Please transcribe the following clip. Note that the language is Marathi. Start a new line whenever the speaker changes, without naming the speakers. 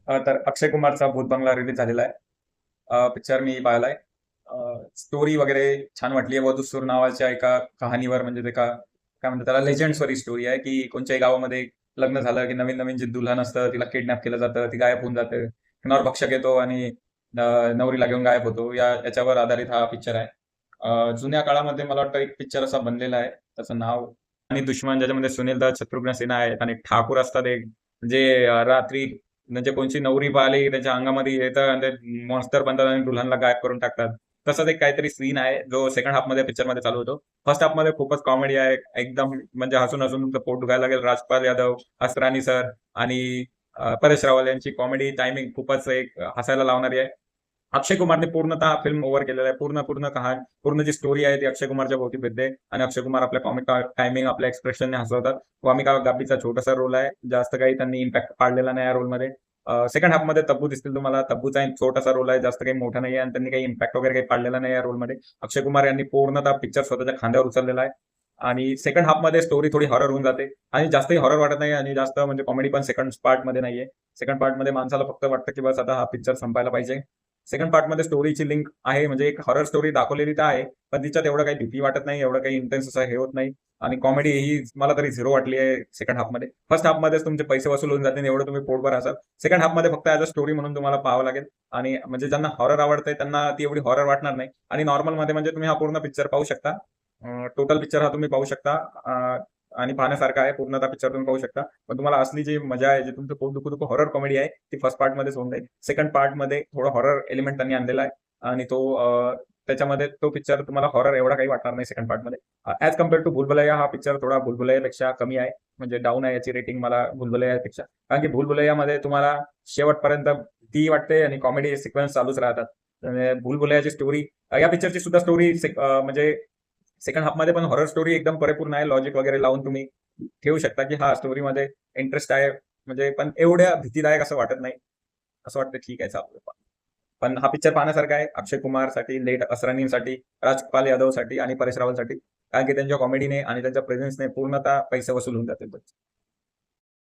तर अक्षय कुमारचा भूत बंगला रिलीज झालेला आहे. पिक्चर मी पाहिलाय. स्टोरी वगैरे छान वाटली आहे. वधूसूर नावाच्या एका कहाणीवर म्हणजे ते का काय म्हणतात त्याला लेजेंड्सवर ही स्टोरी आहे, की कोणत्याही गावामध्ये लग्न झालं की नवीन-नवीन जी दुल्हन असतं तिला किडनॅप केलं जातं, ती गायब होऊन जाते. भक्षक येतो आणि नवरीला घेऊन गायब होतो. याच्यावर आधारित हा पिक्चर आहे. जुन्या काळामध्ये मला वाटतं एक पिक्चर असा बनलेला आहे. त्याचं नाव आणि दुश्मन ज्याच्यामध्ये सुनील दत्त, शत्रुघ्न सिन्हा आहेत आणि ठाकूर असतात एक जे रात्री म्हणजे कोणची नवरी पाहिली त्याच्या अंगामध्ये येतं आणि ते मॉन्स्टर बनतात आणि दुल्हनला गायब करून टाकतात. तसंच एक काहीतरी सीन आहे जो सेकंड हाफमध्ये पिक्चरमध्ये चालू होतो. फर्स्ट हाफमध्ये खूपच कॉमेडी आहे. एकदम म्हणजे हसून-हसून तुमचं पोट दुखायला लागेल. राजपाल यादव, असरानी सर आणि परेश रावल यांची कॉमेडी टायमिंग खूपच एक हसायला लावणारी आहे. अक्षय कुमारने पूर्णतः फिल्म ओव्हर केलेलं आहे. पूर्ण पूर्ण कहाणी पूर्ण जी स्टोरी आहे ती अक्षय कुमारच्या भोवती फिरते आणि अक्षय कुमार आपल्या कॉमिक टायमिंग आपल्या एक्सप्रेशनने हसवतात. वामिका गाबीचा छोटासा रोल आहे. जास्त काही त्यांनी इम्पॅक्ट पाडलेला नाही या रोलमध्ये. सेकंड हाफमध्ये तब्बू दिसतील तुम्हाला. तब्बूचा एक छोटासा रोल आहे. जास्त काही मोठा नाही आहे आणि त्यांनी काही इम्पॅक्ट वगैरे काही पाडलेला नाही या रोलमध्ये. अक्षय कुमार यांनी पूर्णतः पिक्चर स्वतःच्या खांद्यावर उचललेला आहे आणि सेकंड हाफमध्ये स्टोरी थोडी हॉरर होऊन जाते आणि जास्तही हॉरर वाटत नाही आणि जास्त म्हणजे कॉमेडी पण सेकंड पार्टमध्ये नाहीये. सेकंड पार्टमध्ये माणसाला फक्त वाटतं की बस आता हा पिक्चर संपायला पाहिजे. सेकंड पार्टमध्ये स्टोरीची लिंक आहे म्हणजे एक हॉरर स्टोरी दाखवलेली तर आहे, पण तिच्यात एवढं काही भीती वाटत नाही, एवढं काही इंटेन्स असं हे होत नाही आणि कॉमेडी ही मला तरी झिरो वाटली आहे सेकंड हाफमध्ये. फर्स्ट हाफमध्येच तुमचे पैसे वसूल होऊन जातील एवढं तुम्ही पोटभर असाल. सेकंड हाफमध्ये फक्त ॲज अ स्टोरी म्हणून तुम्हाला पाहावं लागेल आणि म्हणजे ज्यांना हॉरर आवडतंय त्यांना ती एवढी हॉरर वाटणार नाही आणि नॉर्मलमध्ये म्हणजे तुम्ही हा पूर्ण पिक्चर पाहू शकता. टोटल पिक्चर हा तुम्ही पाहू शकता आणि पाहण्यासारखा आहे. पूर्णतः पिक्चर तुम्ही पाहू शकता. पण तुम्हाला असली जी मजा आहे, जे तुमचं पोट दुखू-दुखू हॉरर कॉमेडी आहे, ती फर्स्ट पार्टमध्येच होऊन जाईल. सेकंड पार्टमध्ये थोडा हॉरर एलिमेंट त्यांनी आणलेला आहे आणि त्याच्यामध्ये तो पिक्चर तुम्हाला हॉरर एवढा काही वाटणार नाही सेकंड पार्टमध्ये. ॲज कम्पेअर टू भूलभुलैया हा पिक्चर थोडा भूलभुलैयापेक्षा कमी आहे. म्हणजे डाऊन आहे याची रेटिंग मला भूलभुलैयापेक्षा. कारण की भूलभुलैयामध्ये तुम्हाला शेवटपर्यंत भीती वाटते आणि कॉमेडी सिक्वेन्स चालूच राहतात. भूलभुलैयाची स्टोरी या पिक्चरची सुद्धा स्टोरी म्हणजे सेकंड हाफमध्ये पण हॉरर स्टोरी एकदम परिपूर्ण आहे. लॉजिक वगैरे लावून तुम्ही ठेवू शकता, की हा स्टोरीमध्ये इंटरेस्ट आहे. म्हणजे पण एवढ्या भीतीदायक असं वाटत नाही. असं वाटतं ठीक आहे चालू पण हा पिक्चर पाहण्यासारखा आहे. अक्षय कुमारसाठी, लेट असरानीसाठी, राजपाल यादवसाठी आणि परेश रावलसाठी. कारण की त्यांच्या कॉमेडीने आणि त्यांच्या प्रेझेन्सने पूर्णतः पैसे वसूल होऊन जातील.